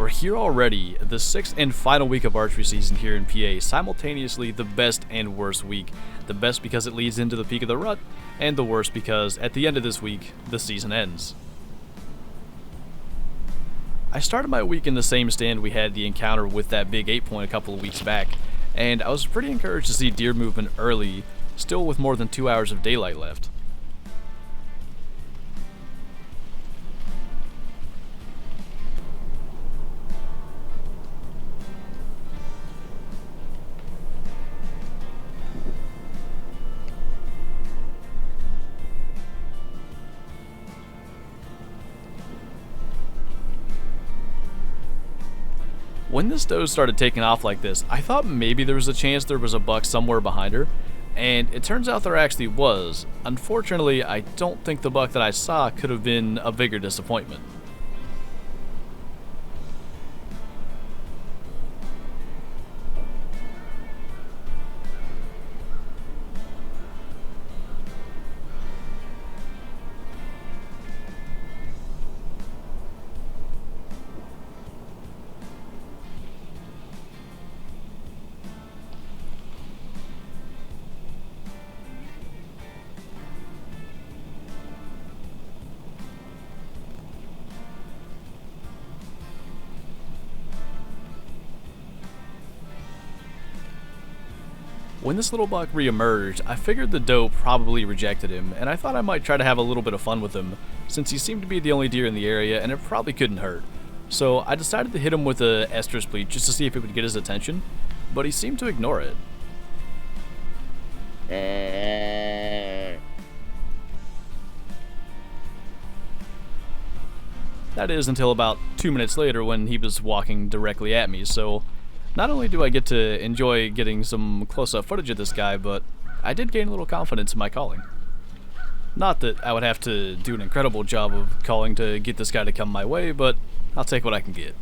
we're here already, the 6th and final week of archery season here in PA, simultaneously the best and worst week. The best because it leads into the peak of the rut, and the worst because at the end of this week, the season ends. I started my week in the same stand we had the encounter with that big 8-point a couple of weeks back, and I was pretty encouraged to see deer movement early, still with more than 2 hours of daylight left. When this doe started taking off like this, I thought maybe there was a chance there was a buck somewhere behind her, and it turns out there actually was. Unfortunately, I don't think the buck that I saw could have been a bigger disappointment. When this little buck re-emerged, I figured the doe probably rejected him, and I thought I might try to have a little bit of fun with him, since he seemed to be the only deer in the area and it probably couldn't hurt. So I decided to hit him with a estrus bleat just to see if it would get his attention, but he seemed to ignore it. That is until about 2 minutes later when he was walking directly at me, so not only do I get to enjoy getting some close-up footage of this guy, but I did gain a little confidence in my calling. Not that I would have to do an incredible job of calling to get this guy to come my way, but I'll take what I can get.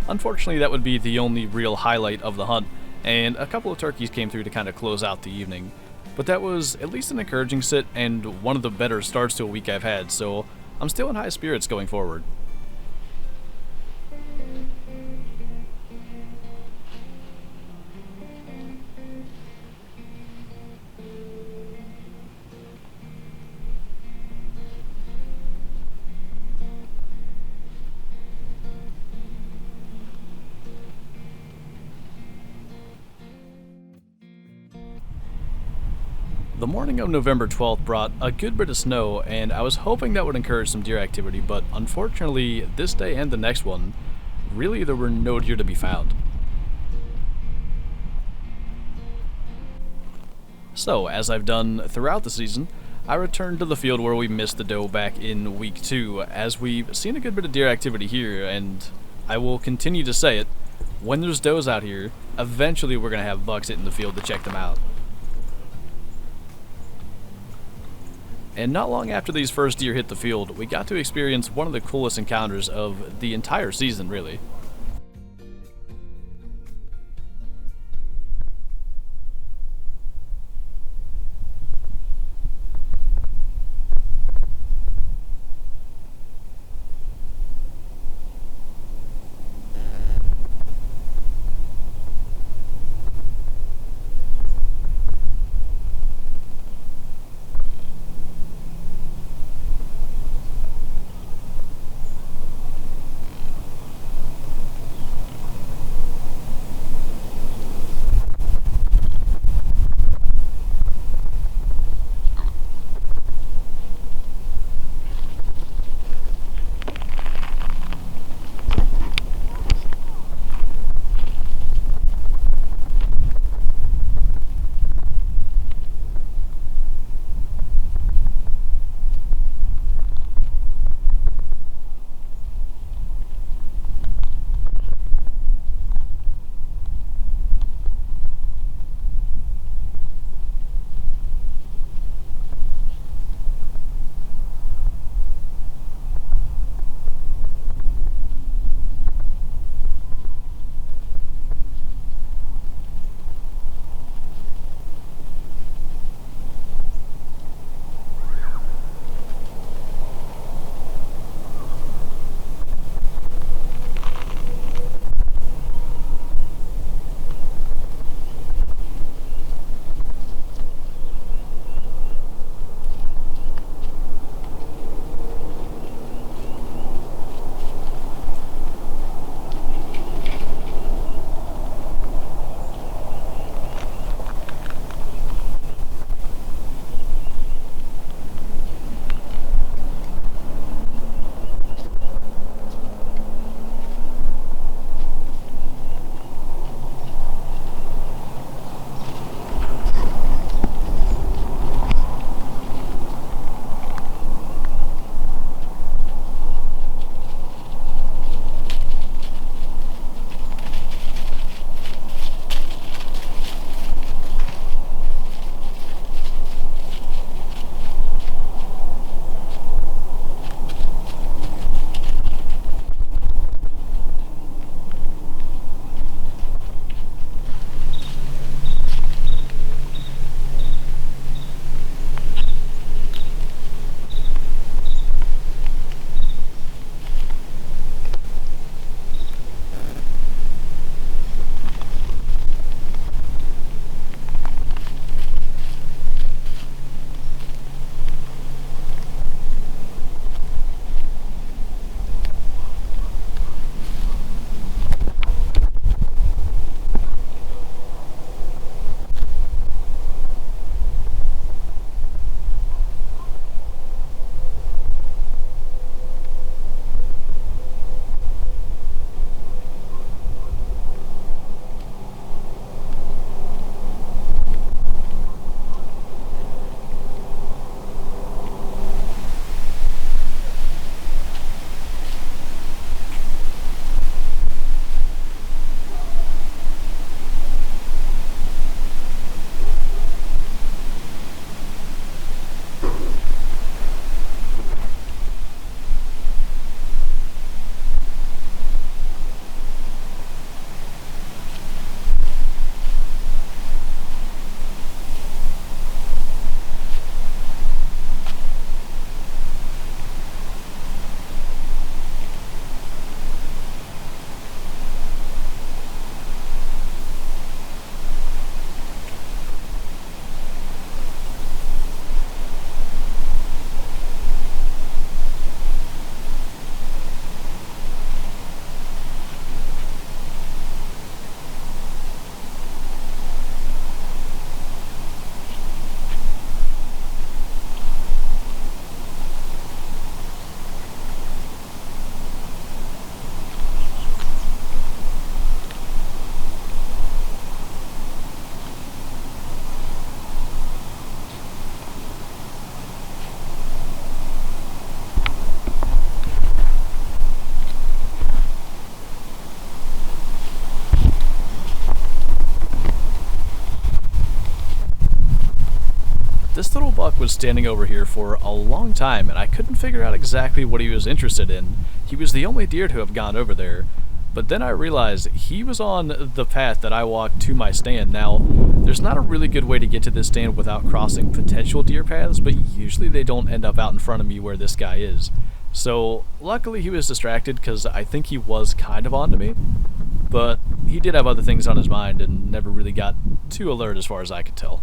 Unfortunately, that would be the only real highlight of the hunt, and a couple of turkeys came through to kind of close out the evening. But that was at least an encouraging sit and one of the better starts to a week I've had, so I'm still in high spirits going forward. The morning of November 12th brought a good bit of snow, and I was hoping that would encourage some deer activity, but unfortunately, this day and the next one, really there were no deer to be found. So, as I've done throughout the season, I returned to the field where we missed the doe back in week 2, as we've seen a good bit of deer activity here, and I will continue to say it, when there's does out here, eventually we're going to have bucks hitting the field to check them out. And not long after these first deer hit the field, we got to experience one of the coolest encounters of the entire season, really. This little buck was standing over here for a long time, and I couldn't figure out exactly what he was interested in. He was the only deer to have gone over there, but then I realized he was on the path that I walked to my stand. Now, there's not a really good way to get to this stand without crossing potential deer paths, but usually they don't end up out in front of me where this guy is. So, luckily he was distracted because I think he was kind of onto me, but he did have other things on his mind and never really got too alert as far as I could tell.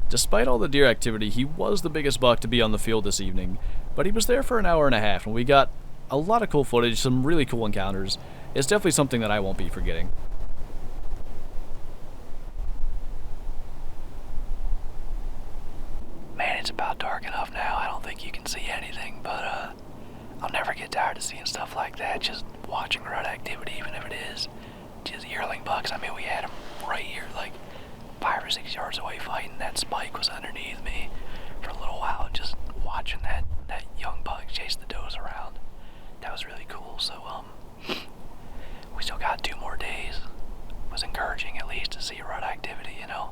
Despite all the deer activity, he was the biggest buck to be on the field this evening, but he was there for an hour and a half, and we got a lot of cool footage, some really cool encounters. It's definitely something that I won't be forgetting. Man, it's about dark enough now. I don't think you can see anything, but I'll never get tired of seeing stuff like that. Just watching rut activity, even if it is just yearling bucks. I mean, we had them right here, like 5 or 6 yards away fighting. That spike was underneath me for a little while, just watching that young buck chase the does around. That was really cool. So we still got 2 more days. It was encouraging at least to see rut activity, you know,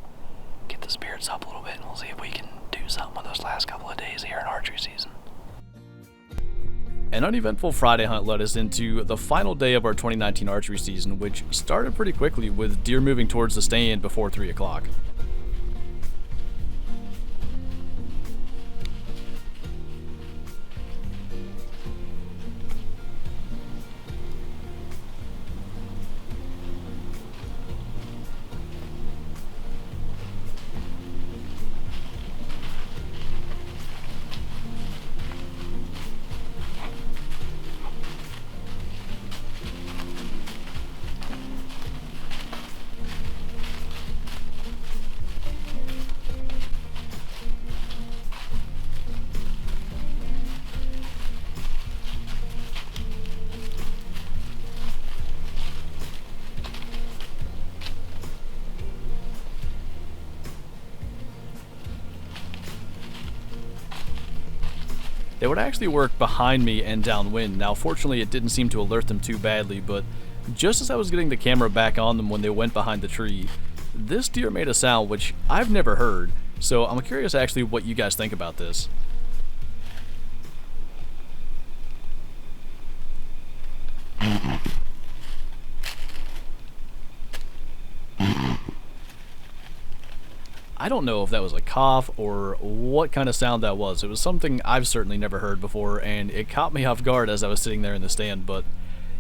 get the spirits up a little bit, and we'll see if we can do something with those last couple of days here in archery season. An uneventful Friday hunt led us into the final day of our 2019 archery season, which started pretty quickly with deer moving towards the stand before 3 o'clock. They would actually work behind me and downwind. Now, fortunately, it didn't seem to alert them too badly, but just as I was getting the camera back on them when they went behind the tree, this deer made a sound which I've never heard, so I'm curious actually what you guys think about this. I don't know if that was a cough or what kind of sound that was. It was something I've certainly never heard before, and it caught me off guard as I was sitting there in the stand, but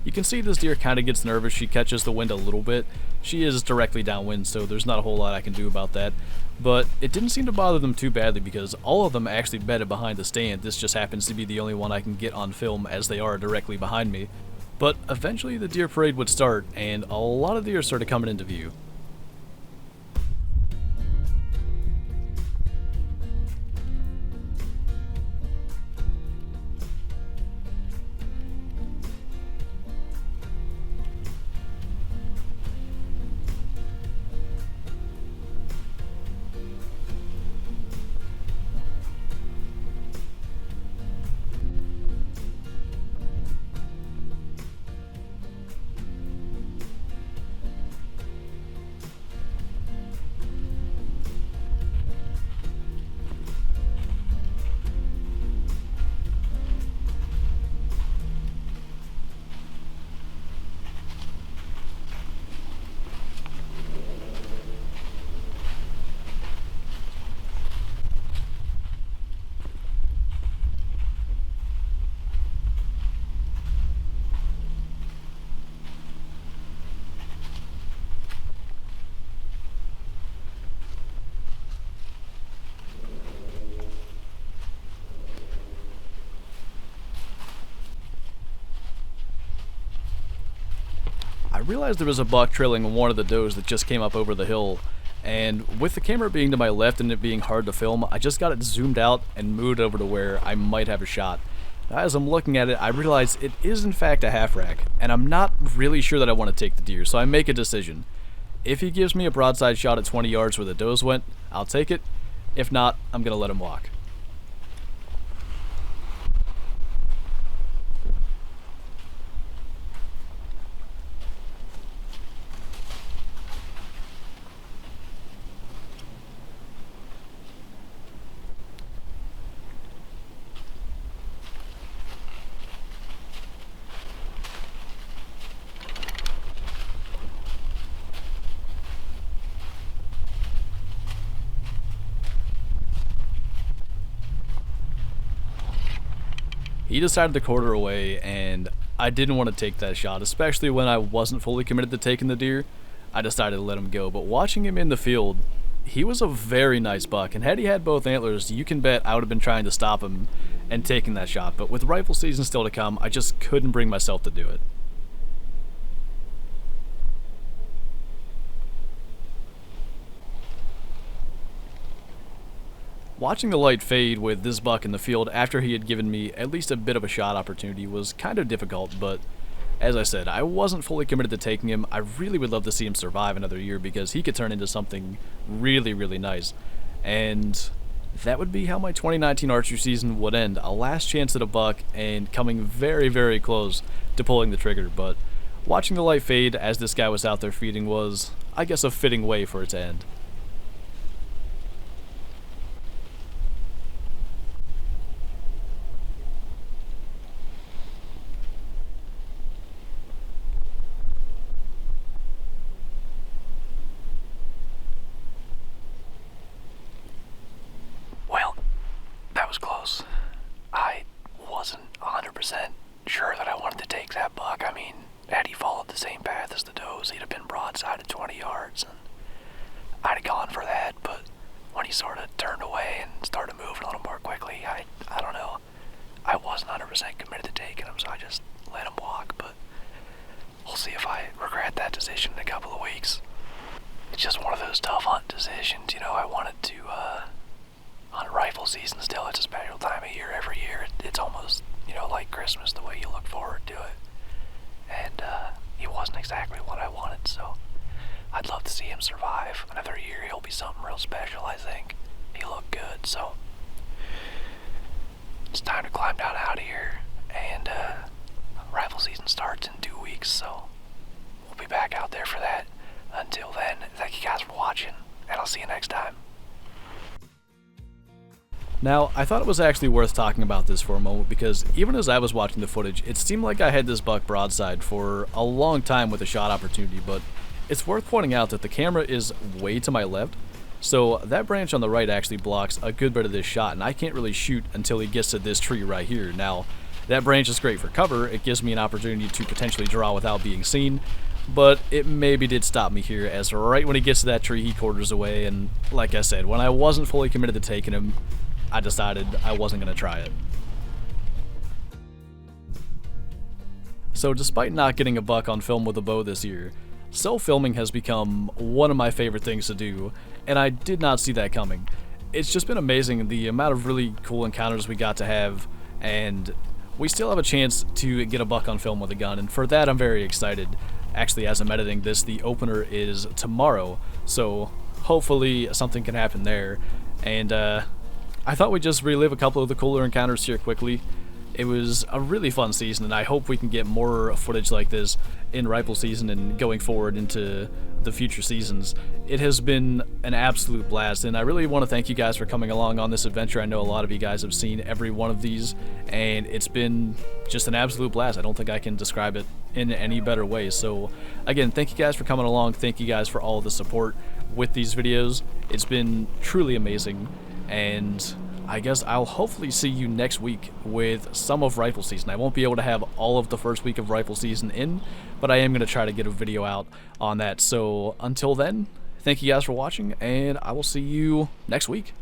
you can see this deer kind of gets nervous. She catches the wind a little bit. She is directly downwind, so there's not a whole lot I can do about that. But it didn't seem to bother them too badly because all of them actually bedded behind the stand. This just happens to be the only one I can get on film as they are directly behind me. But eventually the deer parade would start, and a lot of deer started coming into view. realized there was a buck trailing one of the does that just came up over the hill, and with the camera being to my left and it being hard to film, I just got it zoomed out and moved over to where I might have a shot. As I'm looking at it, I realize it is in fact a half rack, and I'm not really sure that I want to take the deer, so I make a decision. If he gives me a broadside shot at 20 yards where the does went, I'll take it. If not, I'm going to let him walk. He decided to quarter away, and I didn't want to take that shot, especially when I wasn't fully committed to taking the deer. I decided to let him go, but watching him in the field, he was a very nice buck, and had he had both antlers, you can bet I would have been trying to stop him and taking that shot, but with rifle season still to come, I just couldn't bring myself to do it. Watching the light fade with this buck in the field after he had given me at least a bit of a shot opportunity was kind of difficult, but as I said, I wasn't fully committed to taking him. I really would love to see him survive another year because he could turn into something really, really nice. And that would be how my 2019 archery season would end. A last chance at a buck and coming very, very close to pulling the trigger, but watching the light fade as this guy was out there feeding was, I guess, a fitting way for it to end. Was close. I wasn't 100% sure that I wanted to take that buck. I mean, had he followed the same path as the does, he'd have been broadside at 20 yards, and I'd have gone for that, but when he sort of turned away and started moving a little more quickly, I don't know. I wasn't 100% committed to taking him, so I just let him walk, but we'll see if I regret that decision in a couple of weeks. It's just one of those tough hunt decisions, you know. I wanted to, on rifle season still, it's a special time of year every year. It's almost, you know, like Christmas, the way you look forward to it. And he wasn't exactly what I wanted, so I'd love to see him survive another year. He'll be something real special, I think. He looked good, so it's time to climb down out of here. And rifle season starts in 2 weeks, so we'll be back out there for that. Until then, thank you guys for watching, and I'll see you next time. Now, I thought it was actually worth talking about this for a moment because even as I was watching the footage, it seemed like I had this buck broadside for a long time with a shot opportunity, but it's worth pointing out that the camera is way to my left, so that branch on the right actually blocks a good bit of this shot, and I can't really shoot until he gets to this tree right here. Now, that branch is great for cover. It gives me an opportunity to potentially draw without being seen, but it maybe did stop me here, as right when he gets to that tree, he quarters away, and like I said, when I wasn't fully committed to taking him, I decided I wasn't going to try it. So despite not getting a buck on film with a bow this year, self-filming has become one of my favorite things to do, and I did not see that coming. It's just been amazing the amount of really cool encounters we got to have, and we still have a chance to get a buck on film with a gun, and for that I'm very excited. Actually, as I'm editing this, the opener is tomorrow, so hopefully something can happen there. And I thought we'd just relive a couple of the cooler encounters here quickly. It was a really fun season, and I hope we can get more footage like this in rifle season and going forward into the future seasons. It has been an absolute blast, and I really want to thank you guys for coming along on this adventure. I know a lot of you guys have seen every one of these, and it's been just an absolute blast. I don't think I can describe it in any better way. So again, thank you guys for coming along. Thank you guys for all the support with these videos. It's been truly amazing, and I guess I'll hopefully see you next week with some of rifle season. I won't be able to have all of the first week of rifle season in, but I am going to try to get a video out on that. So until then, thank you guys for watching, and I will see you next week.